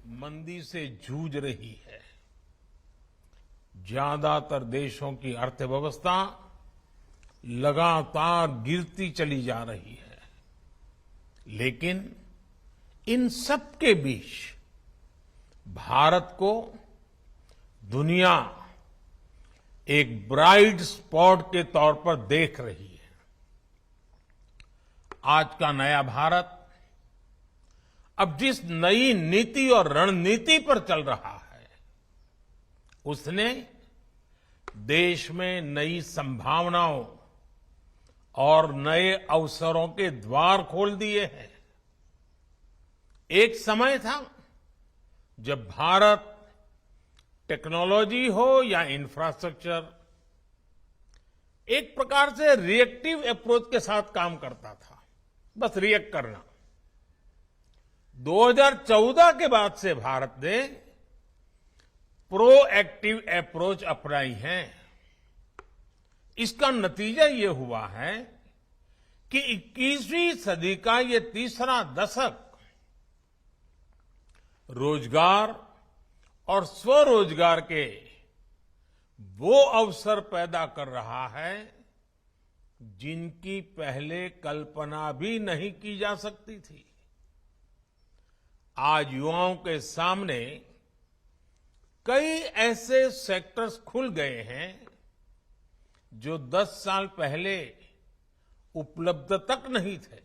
मंदी से जूझ रही है। ज्यादातर देशों की अर्थव्यवस्था लगातार गिरती चली जा रही है, लेकिन इन सब के बीच भारत को दुनिया एक ब्राइट स्पॉट के तौर पर देख रही है। आज का नया भारत अब जिस नई नीति और रणनीति पर चल रहा है, उसने देश में नई संभावनाओं और नए अवसरों के द्वार खोल दिए हैं। एक समय था जब भारत टेक्नोलॉजी हो या इंफ्रास्ट्रक्चर, एक प्रकार से रिएक्टिव अप्रोच के साथ काम करता था, बस रिएक्ट करना। 2014 के बाद से भारत ने प्रोएक्टिव अप्रोच अपनाई है। इसका नतीजा ये हुआ है कि 21वीं सदी का ये तीसरा दशक रोजगार और स्वरोजगार के वो अवसर पैदा कर रहा है जिनकी पहले कल्पना भी नहीं की जा सकती थी। आज युवाओं के सामने कई ऐसे सेक्टर्स खुल गए हैं जो 10 साल पहले उपलब्ध तक नहीं थे।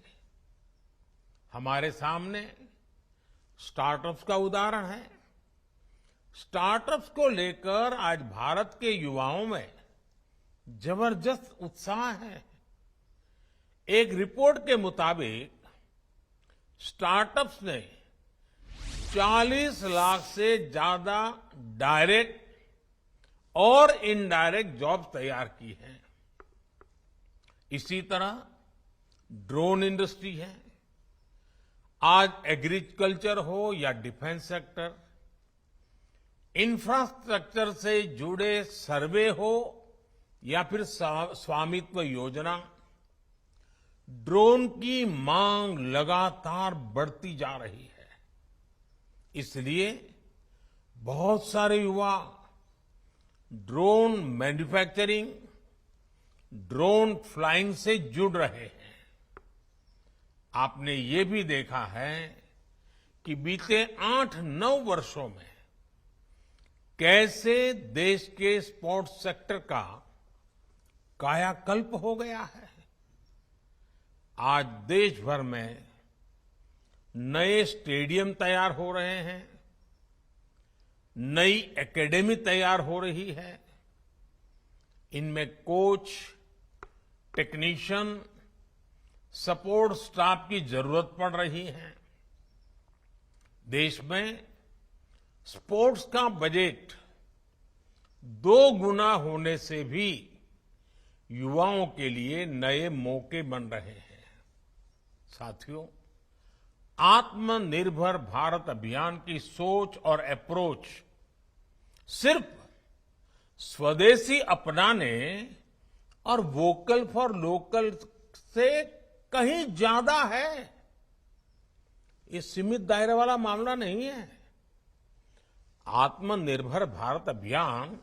हमारे सामने स्टार्टअप्स का उदाहरण है। स्टार्टअप्स को लेकर आज भारत के युवाओं में जबरदस्त उत्साह है। एक रिपोर्ट के मुताबिक स्टार्टअप्स ने 40 लाख से ज्यादा डायरेक्ट और इनडायरेक्ट जॉब तैयार की हैं। इसी तरह ड्रोन इंडस्ट्री है। आज एग्रीकल्चर हो या डिफेंस सेक्टर, इंफ्रास्ट्रक्चर से जुड़े सर्वे हो या फिर स्वामित्व योजना, ड्रोन की मांग लगातार बढ़ती जा रही है। इसलिए बहुत सारे युवा ड्रोन मैन्युफैक्चरिंग, ड्रोन फ्लाइंग से जुड़ रहे हैं। आपने ये भी देखा है कि बीते 8-9 वर्षों में कैसे देश के स्पोर्ट्स सेक्टर का कायाकल्प हो गया है। आज देश भर में नए स्टेडियम तैयार हो रहे हैं, नई एकेडमी तैयार हो रही है। इनमें कोच, टेक्नीशियन, सपोर्ट स्टाफ की जरूरत पड़ रही है। देश में स्पोर्ट्स का बजट 2 गुना होने से भी युवाओं के लिए नए मौके बन रहे हैं। साथियों, आत्मनिर्भर भारत अभियान की सोच और अप्रोच सिर्फ स्वदेशी अपनाने और वोकल फॉर लोकल से कहीं ज्यादा है। ये सीमित दायरे वाला मामला नहीं है। आत्मनिर्भर भारत अभियान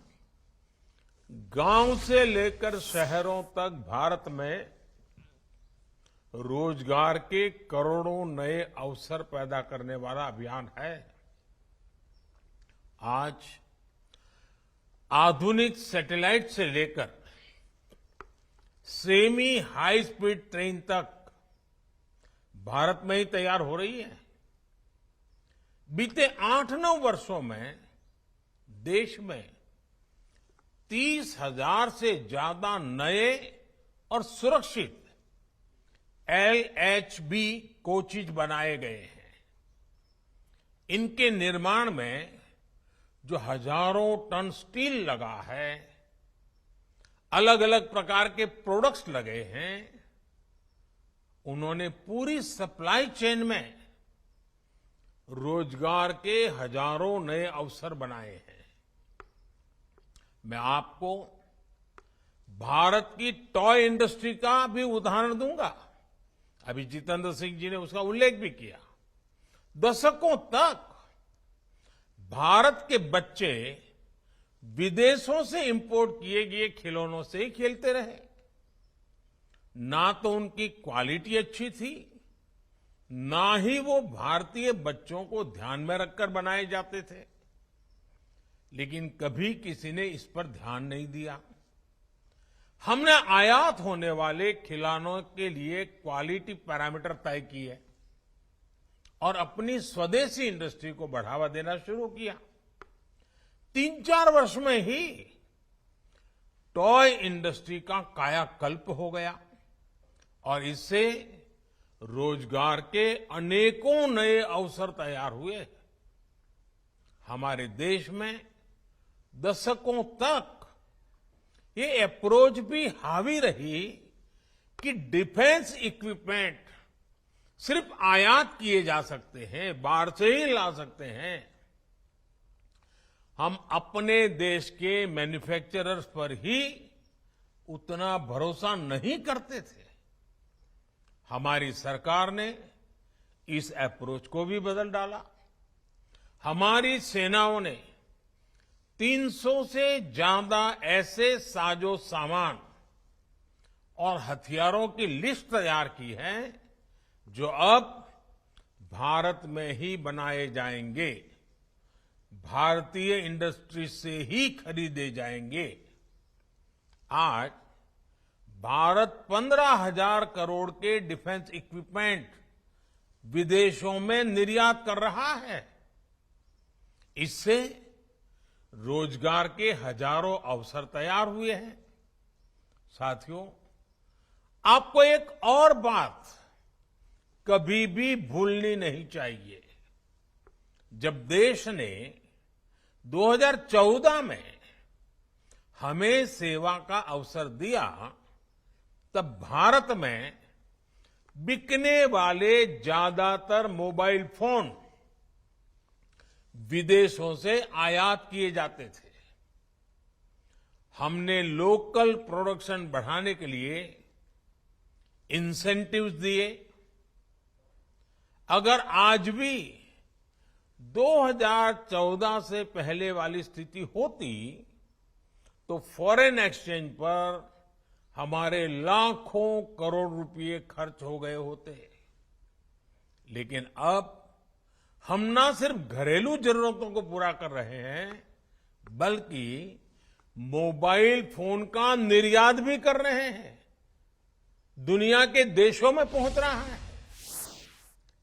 गांव से लेकर शहरों तक भारत में रोजगार के करोड़ों नए अवसर पैदा करने वाला अभियान है। आज आधुनिक सैटेलाइट से लेकर सेमी हाई स्पीड ट्रेन तक भारत में ही तैयार हो रही है। बीते 8-9 वर्षों में देश में 30,000 से ज्यादा नए और सुरक्षित LHB कोचेज बनाए गए हैं। इनके निर्माण में जो हजारों टन स्टील लगा है, अलग अलग प्रकार के प्रोडक्ट्स लगे हैं, उन्होंने पूरी सप्लाई चेन में रोजगार के हजारों नए अवसर बनाए हैं। मैं आपको भारत की टॉय इंडस्ट्री का भी उदाहरण दूंगा। अभी जितेंद्र सिंह जी ने उसका उल्लेख भी किया। दशकों तक भारत के बच्चे विदेशों से इंपोर्ट किए गए खिलौनों से ही खेलते रहे। ना तो उनकी क्वालिटी अच्छी थी, ना ही वो भारतीय बच्चों को ध्यान में रखकर बनाए जाते थे। लेकिन कभी किसी ने इस पर ध्यान नहीं दिया। हमने आयात होने वाले खिलौनों के लिए क्वालिटी पैरामीटर तय किए और अपनी स्वदेशी इंडस्ट्री को बढ़ावा देना शुरू किया। 3-4 वर्ष में ही टॉय इंडस्ट्री का कायाकल्प हो गया और इससे रोजगार के अनेकों नए अवसर तैयार हुए। हमारे देश में दशकों तक ये अप्रोच भी हावी रही कि डिफेंस इक्विपमेंट सिर्फ आयात किए जा सकते हैं, बाहर से ही ला सकते हैं। हम अपने देश के मैन्युफैक्चरर्स पर ही उतना भरोसा नहीं करते थे। हमारी सरकार ने इस अप्रोच को भी बदल डाला। हमारी सेनाओं ने 300 से ज्यादा ऐसे साजो सामान और हथियारों की लिस्ट तैयार की है जो अब भारत में ही बनाए जाएंगे, भारतीय इंडस्ट्री से ही खरीदे जाएंगे। आज भारत 15,000 करोड़ के डिफेंस इक्विपमेंट विदेशों में निर्यात कर रहा है। इससे रोजगार के हजारों अवसर तैयार हुए हैं। साथियों, आपको एक और बात कभी भी भूलनी नहीं चाहिए। जब देश ने 2014 में हमें सेवा का अवसर दिया, तब भारत में बिकने वाले ज्यादातर मोबाइल फोन विदेशों से आयात किए जाते थे। हमने लोकल प्रोडक्शन बढ़ाने के लिए इंसेंटिव्स दिए। अगर आज भी 2014 से पहले वाली स्थिति होती तो फॉरेन एक्सचेंज पर हमारे लाखों करोड़ रुपए खर्च हो गए होते। लेकिन अब हम ना सिर्फ घरेलू जरूरतों को पूरा कर रहे हैं, बल्कि मोबाइल फोन का निर्यात भी कर रहे हैं। दुनिया के देशों में पहुंच रहा है।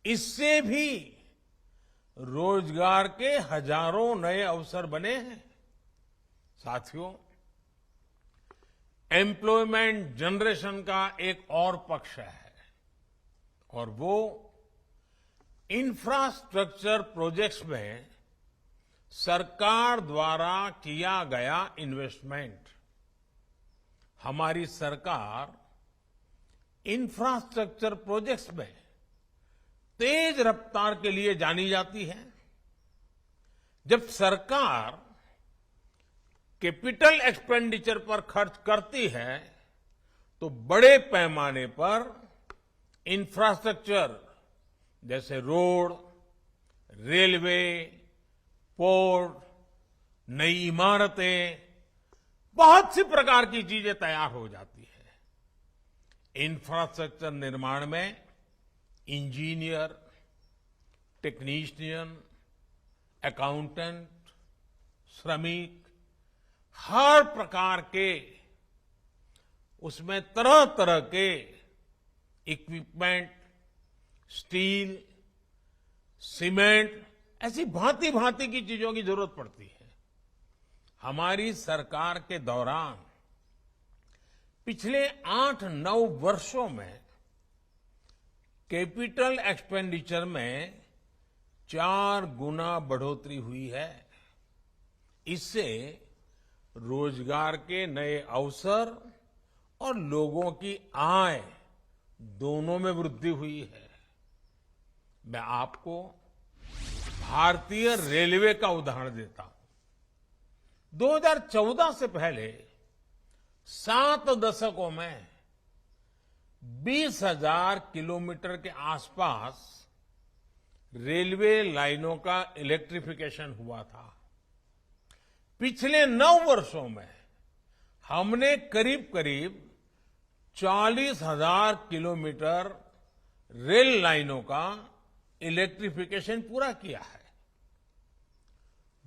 इससे भी रोजगार के हजारों नए अवसर बने हैं। साथियों, एम्प्लॉयमेंट जनरेशन का एक और पक्ष है और वो इंफ्रास्ट्रक्चर प्रोजेक्ट्स में सरकार द्वारा किया गया इन्वेस्टमेंट। हमारी सरकार इंफ्रास्ट्रक्चर प्रोजेक्ट्स में तेज रफ्तार के लिए जानी जाती है। जब सरकार कैपिटल एक्सपेंडिचर पर खर्च करती है तो बड़े पैमाने पर इंफ्रास्ट्रक्चर जैसे रोड, रेलवे, पोर्ट, नई इमारतें, बहुत सी प्रकार की चीजें तैयार हो जाती है। इंफ्रास्ट्रक्चर निर्माण में इंजीनियर, टेक्नीशियन, अकाउंटेंट, श्रमिक, हर प्रकार के उसमें तरह तरह के इक्विपमेंट, स्टील, सीमेंट, ऐसी भांति भांति की चीजों की जरूरत पड़ती है। हमारी सरकार के दौरान पिछले 8-9 वर्षों में कैपिटल एक्सपेंडिचर में 4 गुना बढ़ोतरी हुई है। इससे रोजगार के नए अवसर और लोगों की आय दोनों में वृद्धि हुई है। मैं आपको भारतीय रेलवे का उदाहरण देता हूं। 2014 से पहले 7 दशकों में 20,000 किलोमीटर के आसपास रेलवे लाइनों का इलेक्ट्रिफिकेशन हुआ था। पिछले 9 वर्षों में हमने करीब करीब 40,000 किलोमीटर रेल लाइनों का इलेक्ट्रिफिकेशन पूरा किया है।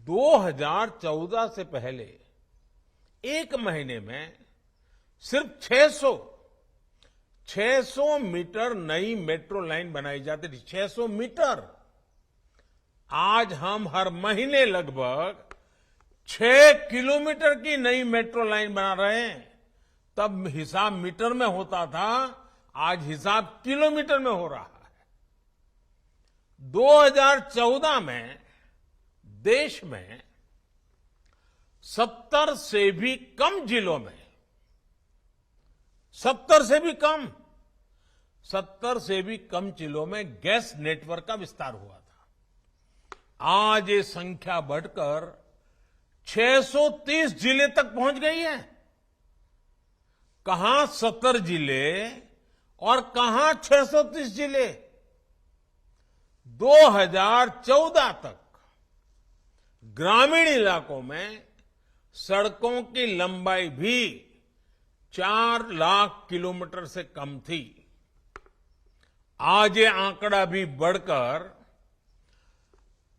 2014 से पहले एक महीने में सिर्फ 600 मीटर नई मेट्रो लाइन बनाई जाती थी। 600 मीटर। आज हम हर महीने लगभग 6 किलोमीटर की नई मेट्रो लाइन बना रहे हैं। तब हिसाब मीटर में होता था, आज हिसाब किलोमीटर में हो रहा है। 2014 में देश में 70 से भी कम जिलों में 70 से भी कम जिलों में गैस नेटवर्क का विस्तार हुआ था। आज ये संख्या बढ़कर 630 जिले तक पहुंच गई है। कहां 70 जिले और कहां 630 जिले। 2014 तक ग्रामीण इलाकों में सड़कों की लंबाई भी 4 लाख किलोमीटर से कम थी। आज ये आंकड़ा भी बढ़कर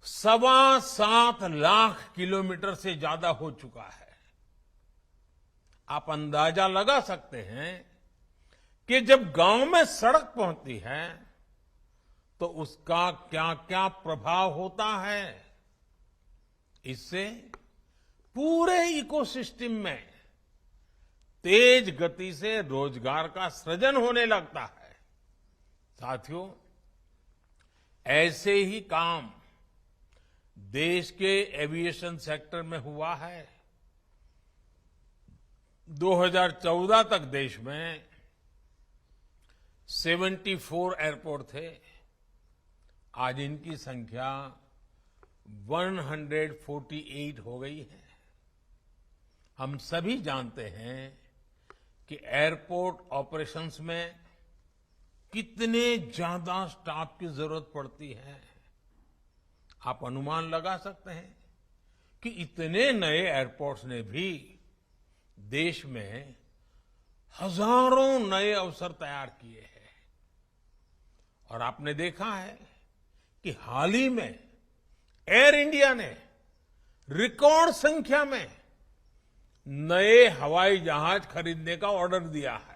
7.25 लाख किलोमीटर से ज्यादा हो चुका है। आप अंदाजा लगा सकते हैं कि जब गांव में सड़क पहुंचती है तो उसका क्या क्या प्रभाव होता है। इससे पूरे इकोसिस्टम में तेज गति से रोजगार का सृजन होने लगता है। साथियों, ऐसे ही काम देश के एविएशन सेक्टर में हुआ है। 2014 तक देश में 74 एयरपोर्ट थे। आज इनकी संख्या 148 हो गई है। हम सभी जानते हैं कि एयरपोर्ट ऑपरेशंस में कितने ज्यादा स्टाफ की जरूरत पड़ती है। आप अनुमान लगा सकते हैं कि इतने नए एयरपोर्ट्स ने भी देश में हजारों नए अवसर तैयार किए हैं। और आपने देखा है कि हाल ही में एयर इंडिया ने रिकॉर्ड संख्या में नए हवाई जहाज खरीदने का ऑर्डर दिया है।